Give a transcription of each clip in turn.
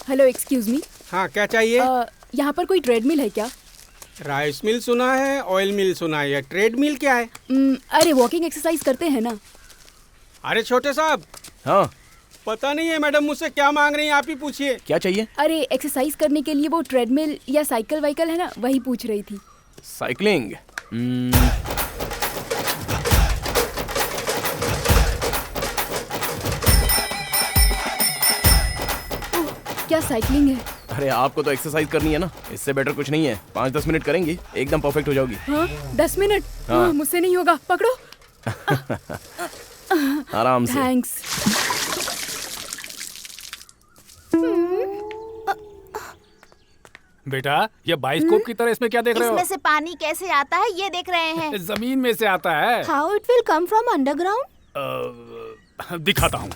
Hello excuse me. हाँ, क्या चाहिए? यहाँ पर कोई ट्रेडमिल है क्या? राइस मिल सुना है, ऑयल मिल सुना है, या ट्रेड मिल क्या है? अरे वॉकिंग एक्सरसाइज करते हैं ना। अरे छोटे साहब। हाँ, पता नहीं है मैडम मुझसे क्या मांग रही हैं, आप ही पूछिए। क्या चाहिए? अरे एक्सरसाइज करने के लिए वो ट्रेडमिल या साइकिल वाइकल है ना, वही पूछ रही थी। साइकिलिंग। क्या साइकिलिंग है? अरे आपको तो एक्सरसाइज करनी है ना, इससे बेटर कुछ नहीं है। 5-10 मिनट करेंगी, एकदम परफेक्ट हो जाओगी। हाँ 10 मिनट? हाँ। मुझसे नहीं होगा, पकड़ो। आराम से। थैंक्स। बेटा, ये बाइस्कोप की तरह इसमें क्या देख रहे हो? इसमें से पानी कैसे आता है ये देख रहे हैं। जमीन में से आता है। How it will come from underground? दिखाता हूँ।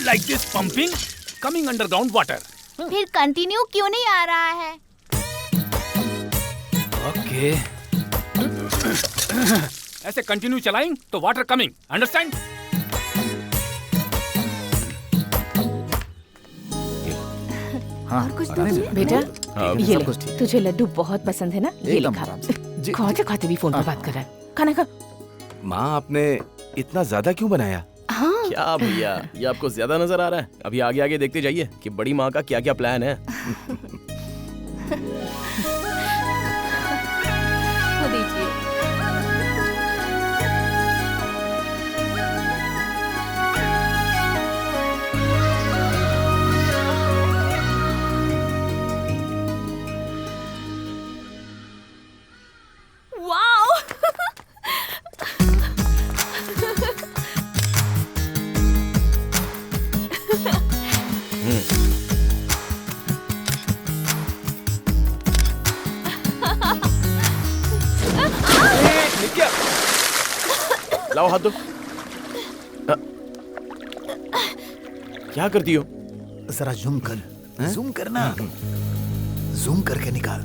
Like this pumping coming underground water. फिर कंटिन्यू क्यों नहीं आ रहा है? ओके। ऐसे कंटिन्यू चलाएं तो वाटर कमिंग, अंडरस्टैंड? हाँ, और कुछ तो नहीं? बेटा हाँ, ये सब ले, कुछ ठीक। तुझे लड्डू बहुत पसंद है ना, ये एकदम ले खा। आराम से। जी, खाते खाते भी फोन पर बात कर रहा है। खाना खा। माँ आपने इतना ज्यादा क्यों बनाया? हाँ क्या भैया, ये आपको ज्यादा नजर आ रहा है? अभी आगे आगे देखते जाइए कि बड़ी माँ का क्या क्या प्लान है। वो दीजिए। वाओ। लाओ हाथ दो। क्या करती हो? जरा जूम कर, जूम करना, जूम करके निकाल।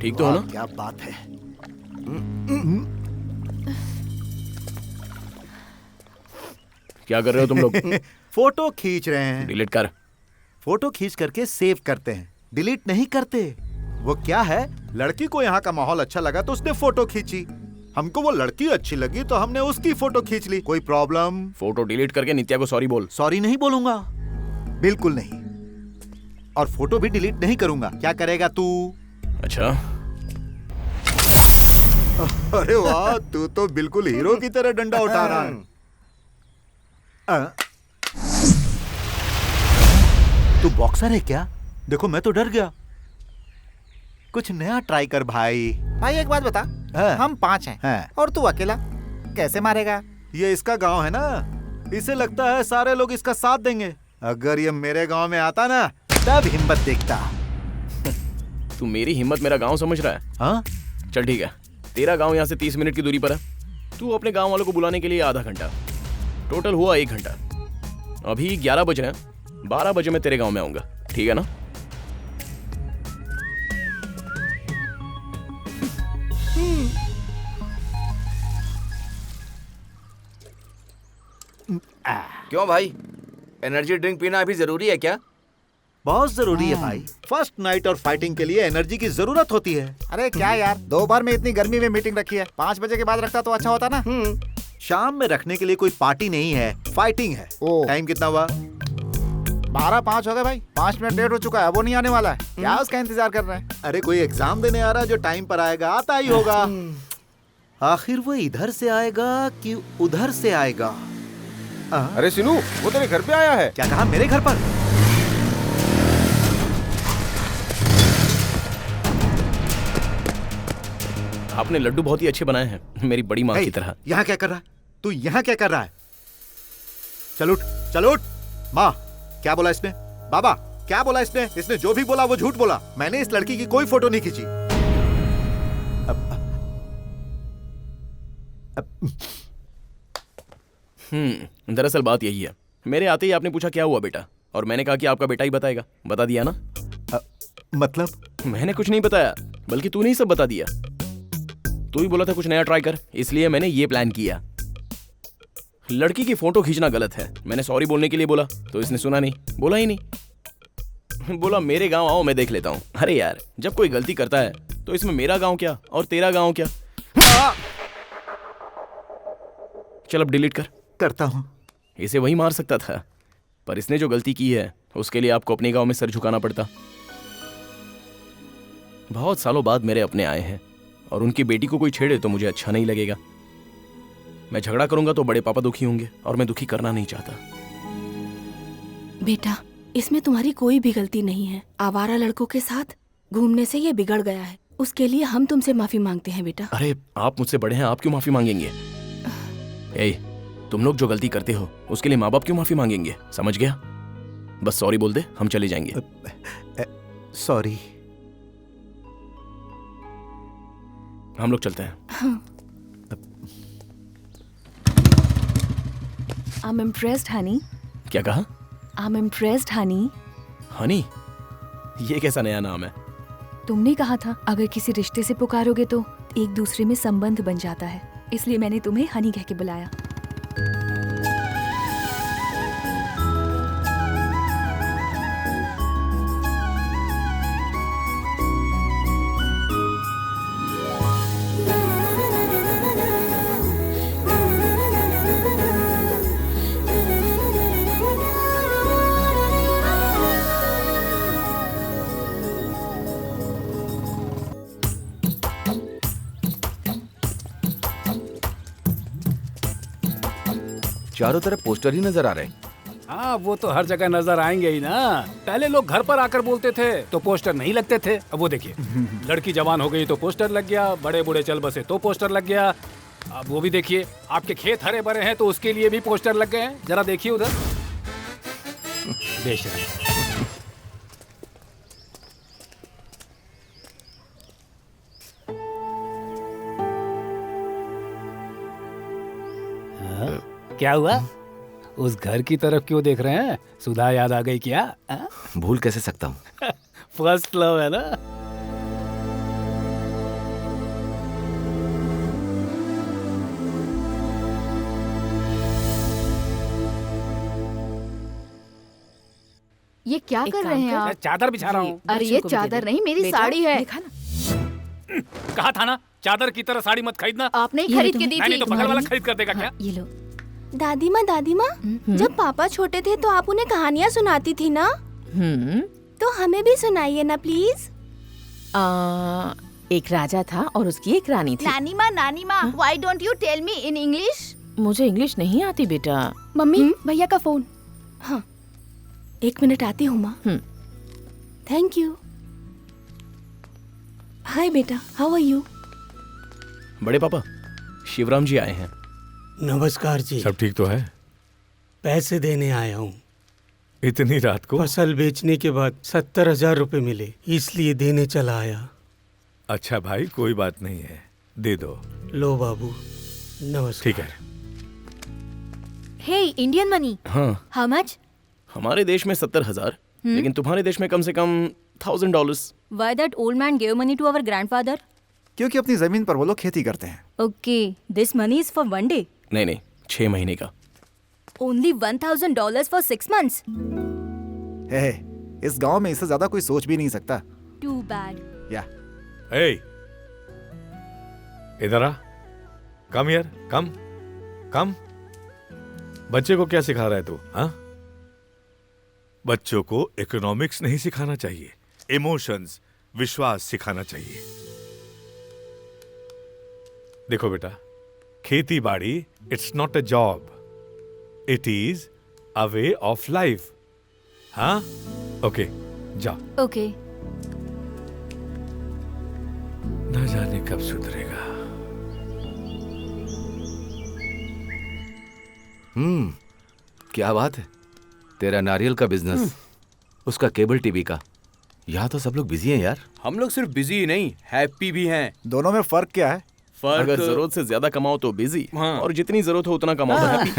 ठीक तो हो ना? क्या बात है। क्या कर रहे हो तुम लोग? फोटो खींच रहे हैं। डिलीट कर। फोटो खींच करके सेव करते हैं, डिलीट नहीं करते। वो क्या है, लड़की को यहाँ का माहौल अच्छा लगा तो उसने फोटो खींची, हमको वो लड़की अच्छी लगी तो हमने उसकी फोटो खींच ली। कोई प्रॉब्लम? फोटो डिलीट करके नित्या को सॉरी बोल। सॉरी नहीं बोलूंगा, बिल्कुल नहीं। और फोटो भी डिलीट नहीं करूंगा। क्या करेगा तू? अच्छा, अरे वाह, तू तो बिल्कुल हीरो की तरह डंडा उठा रहा है। तू बॉक्सर है क्या? देखो मैं तो डर गया। कुछ नया ट्राई कर भाई। भाई एक बात बता, हाँ। हम 5 हैं हाँ। और तू अकेला, कैसे मारेगा? ये इसका गांव है ना, इसे लगता है सारे लोग इसका साथ देंगे। अगर ये मेरे गांव में आता ना, तब हिम्मत देखता। तू मेरी हिम्मत मेरा गांव समझ रहा है? हाँ? चल ठीक है, तेरा गांव यहाँ से 30 मिनट की दूरी पर है। तू अपने गांव वालों को बुलाने के लिए आधा घंटा, टोटल हुआ 1 घंटा। अभी 11 बज रहे हैं, 12 बजे मैं तेरे गांव में आऊंगा, ठीक है ना? क्यों भाई, एनर्जी ड्रिंक पीना अभी जरूरी है क्या? बहुत जरूरी है भाई। फर्स्ट नाइट और फाइटिंग के लिए एनर्जी की जरूरत होती है। अरे क्या यार, दोपहर में इतनी गर्मी में मीटिंग रखी है, 5 बजे के बाद रखता तो अच्छा होता ना। शाम में रखने के लिए कोई पार्टी नहीं है, फाइटिंग है। टाइम कितना हुआ? 12:05 हो गए भाई, 5 मिनट लेट हो चुका है, वो नहीं आने वाला है। क्या उसका इंतजार कर रहे हैं? अरे कोई एग्जाम देने आ रहा है जो टाइम पर आएगा, आता ही होगा। आखिर वो इधर से आएगा कि उधर से आएगा? अरे सिनू, वो तेरे घर पे आया है। क्या कहा? मेरे घर पर? आपने लड्डू बहुत ही अच्छे बनाए हैं, मेरी बड़ी माँ की तरह। यहाँ क्या कर रहा है तू? यहाँ क्या कर रहा है? चल उठ, चल उठ। माँ, क्या बोला इसने? बाबा, क्या बोला इसने? इसने जो भी बोला वो झूठ बोला। मैंने इस लड़की की कोई फोटो नहीं खींची। दरअसल बात यही है, मेरे आते ही आपने पूछा क्या हुआ बेटा, और मैंने कहा कि आपका बेटा ही बताएगा। बता दिया ना? मतलब? मैंने कुछ नहीं बताया, बल्कि तूने ही सब बता दिया। तू ही बोला था कुछ नया ट्राई कर, इसलिए मैंने ये प्लान किया। लड़की की फोटो खींचना गलत है। मैंने सॉरी बोलने के लिए बोला तो इसने सुना नहीं, बोला ही नहीं। बोला मेरे गांव आओ मैं देख लेता हूँ। अरे यार, जब कोई गलती करता है तो इसमें मेरा गांव क्या और तेरा गांव क्या। चल अब डिलीट कर। करता हूँ। इसे वही मार सकता था, पर इसने जो गलती की है उसके लिए आपको अपने गांव में सर झुकाना पड़ता। बहुत सालों बाद मेरे अपने आए हैं और उनकी बेटी को कोई छेड़े तो मुझे अच्छा नहीं लगेगा। मैं झगड़ा करूंगा तो बड़े पापा दुखी होंगे और मैं दुखी करना नहीं चाहता। बेटा, इसमें तुम्हारी कोई भी गलती नहीं है। आवारा लड़कों के साथ घूमने से ये बिगड़ गया है। उसके लिए हम तुमसे माफी मांगते हैं बेटा। अरे आप मुझसे बड़े हैं, आप क्यों माफी मांगेंगे? ए, तुम लोग जो गलती करते हो उसके लिए माँ बाप क्यों माफी मांगेंगे? समझ गया? बस सॉरी बोल दे, हम चले जाएंगे। सॉरी। हम लोग चलते हैं। I'm impressed, honey. क्या कहा? I'm impressed, honey. हनी? ये कैसा नया नाम है? तुमने कहा था अगर किसी रिश्ते से पुकारोगे तो एक दूसरे में संबंध बन जाता है, इसलिए मैंने तुम्हें हनी कह के बुलाया। चारों तरफ पोस्टर ही नजर आ रहे हैं। हाँ, वो तो हर जगह नजर आएंगे ही ना। पहले लोग घर पर आकर बोलते थे तो पोस्टर नहीं लगते थे। अब वो देखिए, लड़की जवान हो गई तो पोस्टर लग गया, बड़े बूढ़े चल बसे तो पोस्टर लग गया। अब वो भी देखिए, आपके खेत हरे भरे हैं तो उसके लिए भी पोस्टर लग गए हैं। जरा देखिए उधर। बेशर्म। क्या हुआ? उस घर की तरफ क्यों देख रहे हैं? सुधा याद आ गई क्या? भूल कैसे सकता हूँ? फर्स्ट लव है ना। ये क्या एक कर काम रहे हैं कर, आप? मैं चादर बिछा रहा हूँ। अरे ये चादर नहीं, मेरी बेटा, साड़ी है। देखा ना? कहा था ना, चादर की तरह साड़ी मत खरीदना। आपने ही ये खरीद लो के दी नहीं थी। तो बगल वाला खरीद कर देगा क्या? ये लो। दादी माँ, जब पापा छोटे थे तो आप उन्हें कहानियाँ सुनाती थी ना? तो हमें भी सुनाइए ना प्लीज। एक राजा था और उसकी एक रानी थी। नानी माँ, why don't you tell me in English? मुझे इंग्लिश नहीं आती बेटा। मम्मी, भैया का फोन। हाँ, 1 मिनट आती हूँ माँ। Thank you. हाय बेटा, हाउ आर यू? बड़े पापा, शिवराम जी आए हैं। नमस्कार जी। सब ठीक तो है? पैसे देने आया हूँ। इतनी रात को? फसल बेचने के बाद 70,000 रुपए मिले, इसलिए देने चला आया। अच्छा भाई, कोई बात नहीं है, दे दो। लो बाबू, नमस्कार। ठीक है। हे, इंडियन मनी। हाँ, हाउ मच? हमारे देश में 70,000, लेकिन तुम्हारे देश में कम से कम $1,000। Why that old man gave money to our grandfather? क्योंकि अपनी जमीन पर वो लोग खेती करते हैं। Okay, this money is for 1 day. नहीं, 6 महीने का। Only $1,000 for 6 months. हे, इस गांव में इससे ज्यादा कोई सोच भी नहीं सकता। Too bad. या ए, इधर आ। कम हियर, कम। बच्चे को क्या सिखा रहा है तू? हाँ? बच्चों को इकोनॉमिक्स नहीं सिखाना चाहिए, इमोशंस, विश्वास सिखाना चाहिए। देखो बेटा, खेती बाड़ी it's not a job, it is a way of life. हाँ? ओके, जा। Okay. ना जाने कब सुधरेगा। क्या बात है, तेरा नारियल का बिजनेस, उसका केबल टीवी का। यहाँ तो सब लोग बिजी हैं यार। हम लोग सिर्फ बिजी ही नहीं, हैप्पी भी हैं। दोनों में फर्क क्या है? अगर जरूरत से ज्यादा कमाओ तो बिजी, हाँ। और जितनी जरूरत हो उतना कमाओ तो हैप्पी।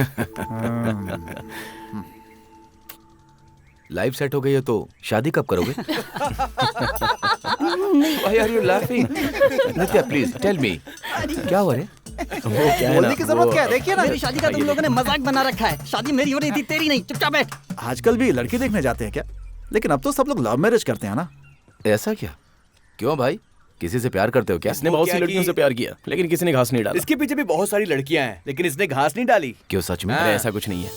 लाइफ सेट हो गई है तो शादी कब करोगे? Why are you laughing? Nitya please tell me, क्या हुआ रे? क्या है बोलने ना, की जरूरत वो- क्या है, देखिए ना। मेरी शादी का तुम लोगों ने मजाक बना रखा है। शादी मेरी हो रही थी, तेरी नहीं। चुपचाप बैठ। आजकल भी लड़की देखने जाते हैं क्या? लेकिन अब तो सब लोग लव मैरिज करते हैं ना। ऐसा क्या? क्यों भाई, किसी से प्यार करते हो क्या? इसने बहुत सी लड़कियों से प्यार किया, लेकिन किसी ने घास नहीं डाला। इसके पीछे भी बहुत सारी लड़कियां हैं, लेकिन इसने घास नहीं डाली। क्यों, सच में? अरे ऐसा कुछ नहीं है।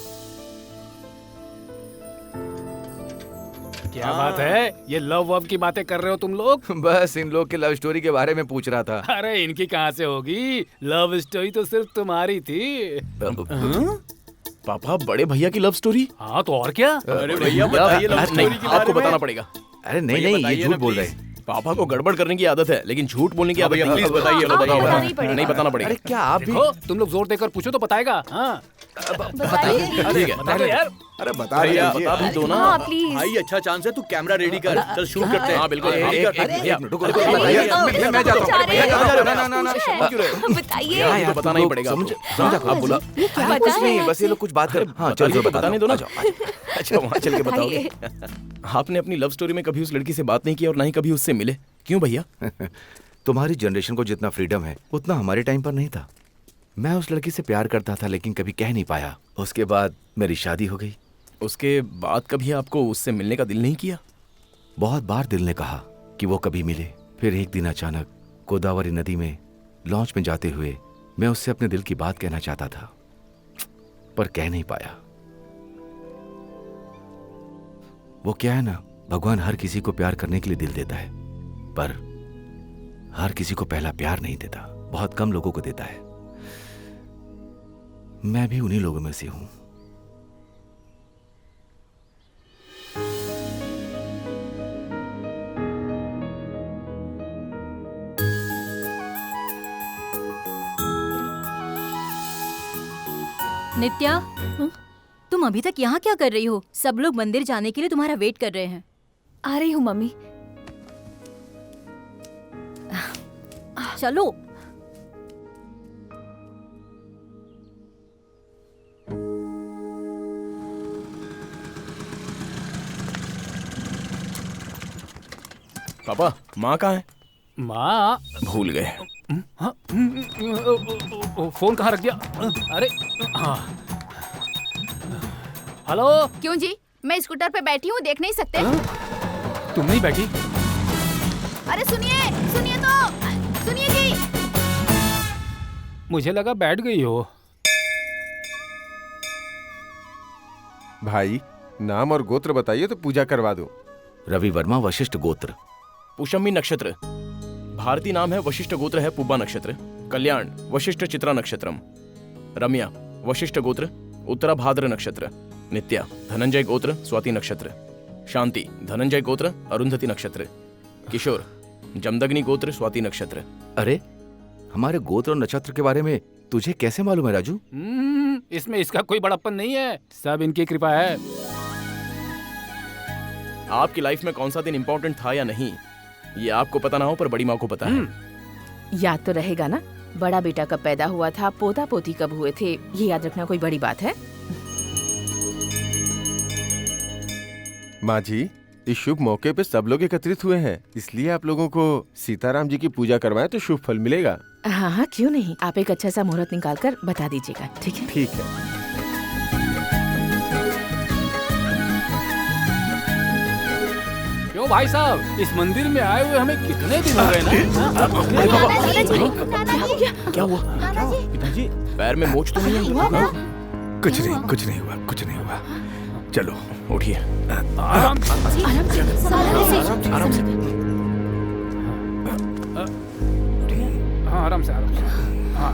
क्या बात है, ये लव वव की बातें कर रहे हो तुम लोग? बस इन लोग के लव स्टोरी के बारे में पूछ रहा था। अरे इनकी कहाँ से होगी? लव स्टोरी तो सिर्फ तुम्हारी थी। पापा, बड़े भैया की लव स्टोरी? हाँ तो और क्या? अरे भैया बताइए लव स्टोरी के बारे में। आपको बताना पड़ेगा। अरे नहीं, ये झूठ बोल रहे हैं। पापा को गड़बड़ करने की आदत है, लेकिन झूठ बोलने की आदत नहीं। प्लीज बताइए। नहीं बताना पड़ेगा। अरे क्या आप भी? देखो, तुम लोग जोर देकर पूछो तो बताएगा। हाँ बताइए। ठीक है, बता दो यार। अरे बता भैया दीजिए। बता भी दो ना। हाँ प्लीज। भाई अच्छा चांस है, तू कैमरा रेडी कर, चल शूट करते हैं। हाँ बिल्कुल। एक भैया, मिनट, रुको, अरे, रुको, बताइए। मैं जाता हूँ। जा रहे हैं। कहाँ जा रहे हो? ना, बताइए। यार, तो बताना ही पड़ेगा। आप बोला कुछ नहीं, बस ये लोग कुछ बात कर। हाँ चल, बताने दो ना। जाओ। अच्छा, वहाँ चल के बताओगे। आपने अपनी लव स्टोरी में कभी उस लड़की से बात नहीं की और ना ही कभी उससे मिले, क्यों भैया? तुम्हारी जनरेशन को जितना फ्रीडम है उतना हमारे टाइम पर नहीं था। मैं उस लड़की से प्यार करता था, लेकिन कभी कह नहीं पाया। उसके बाद मेरी शादी हो गई। उसके बाद कभी आपको उससे मिलने का दिल नहीं किया? बहुत बार दिल ने कहा कि वो कभी मिले। फिर एक दिन अचानक गोदावरी नदी में लॉन्च में जाते हुए मैं उससे अपने दिल की बात कहना चाहता था, पर कह नहीं पाया। वो क्या है ना, भगवान हर किसी को प्यार करने के लिए दिल देता है, पर हर किसी को पहला प्यार नहीं देता। बहुत कम लोगों को देता है। मैं भी उन्हीं लोगों में से हूं। नित्या, तुम अभी तक यहाँ क्या कर रही हो? सब लोग मंदिर जाने के लिए तुम्हारा वेट कर रहे हैं। आ रही हूँ मम्मी। चलो। पापा, माँ कहाँ है? माँ भूल गए। फोन कहाँ रख दिया? अरे हाँ, हेलो। क्यों जी, मैं स्कूटर पे बैठी हूँ, देख नहीं सकते? तुम नहीं बैठी? अरे सुनिए, सुनिए तो, सुनिए जी। मुझे लगा बैठ गई हो। भाई, नाम और गोत्र बताइए तो पूजा करवा दूं। रवि वर्मा, वशिष्ठ गोत्र। पुष्यमी नक्षत्र। भारतीय नाम है, वशिष्ठ गोत्र है पुब्बा नक्षत्र। कल्याण वशिष्ठ चित्रा नक्षत्रम। रम्या वशिष्ठ गोत्र उत्तरा भाद्र नक्षत्र। नित्या धनंजय गोत्र स्वाति नक्षत्र। शांति धनंजय गोत्र अरुंधति नक्षत्र। किशोर जमदग्नि गोत्र स्वाति नक्षत्र। अरे, हमारे गोत्र और नक्षत्र के बारे में तुझे कैसे मालूम है राजू? इसमें इसका कोई बड़प्पन नहीं है, सब इनकी कृपा है। आपकी लाइफ में कौन सा दिन इंपॉर्टेंट था या नहीं, ये आपको पता ना हो पर बड़ी माँ को पता है। याद तो रहेगा ना, बड़ा बेटा कब पैदा हुआ था, पोता पोती कब हुए थे, ये याद रखना कोई बड़ी बात है? माँ जी, इस शुभ मौके पे सब लोग एकत्रित हुए हैं, इसलिए आप लोगों को सीताराम जी की पूजा करवाएं तो शुभ फल मिलेगा। हाँ हाँ, क्यों नहीं। आप एक अच्छा सा मुहूर्त निकाल कर बता दीजिएगा, ठीक है? ठीक है। क्यों भाई साहब, इस मंदिर में आए हुए हमें कितने दिन हो गए ना? क्या हुआ? पिताजी, पैर में मोच तो नहीं है? कुछ नहीं, कुछ नहीं हुआ, कुछ नहीं हुआ। चलो उठिए। आराम से, आराम से। हाँ, आराम से, आराम से। हाँ,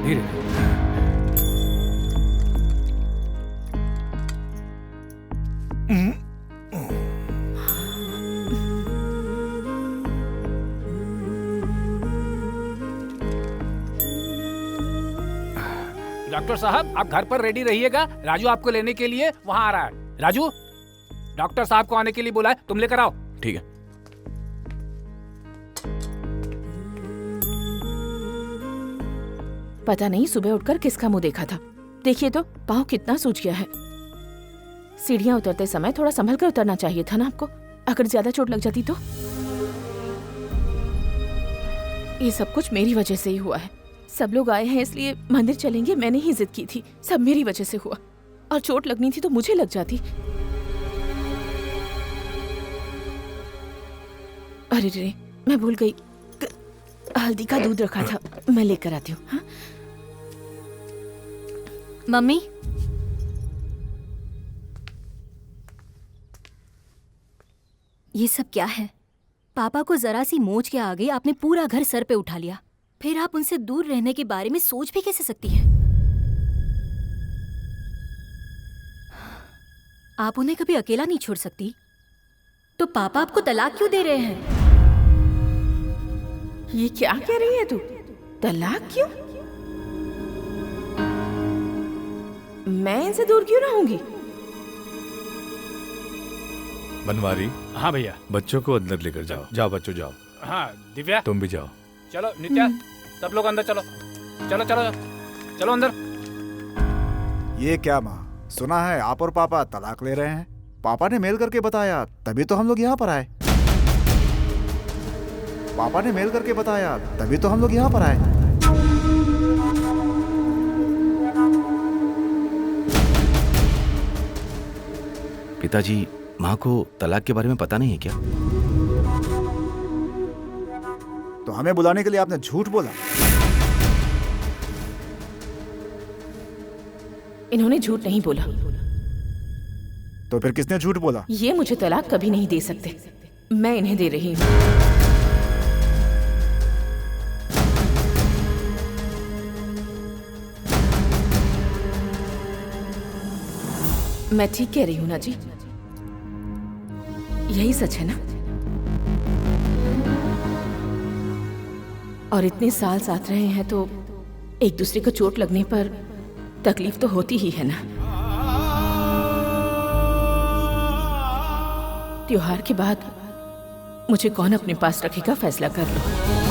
धीरे। डॉक्टर साहब, आप घर पर रेडी रहिएगा, राजू आपको लेने के लिए वहाँ आ रहा है। राजू, डॉक्टर साहब को आने के लिए बोला है, तुम लेकर आओ। ठीक है। पता नहीं सुबह उठकर किसका मुंह देखा था। देखिए तो पाँव कितना सूज गया है। सीढ़ियाँ उतरते समय थोड़ा संभल कर उतरना चाहिए था ना आपको, अगर ज्यादा चोट लग जाती तो। ये सब कुछ मेरी वजह से ही हुआ है। सब लोग आए हैं इसलिए मंदिर चलेंगे, मैंने ही जिद की थी। सब मेरी वजह से हुआ। और चोट लगनी थी तो मुझे लग जाती। अरे रे, मैं भूल गई। हल्दी का दूध रखा था, मैं लेकर आती हूँ। हाँ? मम्मी, ये सब क्या है? पापा को जरा सी मोच के आगे आपने पूरा घर सर पे उठा लिया, फिर आप उनसे दूर रहने के बारे में सोच भी कैसे सकती हैं? आप उन्हें कभी अकेला नहीं छोड़ सकती, तो पापा आपको तलाक क्यों दे रहे हैं? ये क्या कह रही है तू? तलाक क्यों? मैं इनसे दूर क्यों रहूंगी? बनवारी। हाँ भैया। बच्चों को अंदर लेकर जाओ। जाओ बच्चों जाओ। हाँ दिव्या, तुम भी जाओ। चलो नित्या, सब लोग अंदर चलो। चलो चलो चलो अंदर। ये क्या माँ, सुना है आप और पापा तलाक ले रहे हैं? पापा ने मेल करके बताया, तभी तो हम लोग यहाँ पर आए। पापा ने मेल करके बताया, तभी तो हम लोग यहाँ पर आए। पिताजी, माँ को तलाक के बारे में पता नहीं है क्या? तो हमें बुलाने के लिए आपने झूठ बोला? इन्होंने झूठ नहीं बोला। तो फिर किसने झूठ बोला? ये मुझे तलाक कभी नहीं दे सकते, मैं इन्हें दे रही हूँ। मैं ठीक कह रही हूँ ना जी? यही सच है ना? और इतने साल साथ रहे हैं तो एक दूसरे को चोट लगने पर तकलीफ तो होती ही है ना। त्योहार के बाद मुझे कौन अपने पास रखेगा, फैसला कर लो।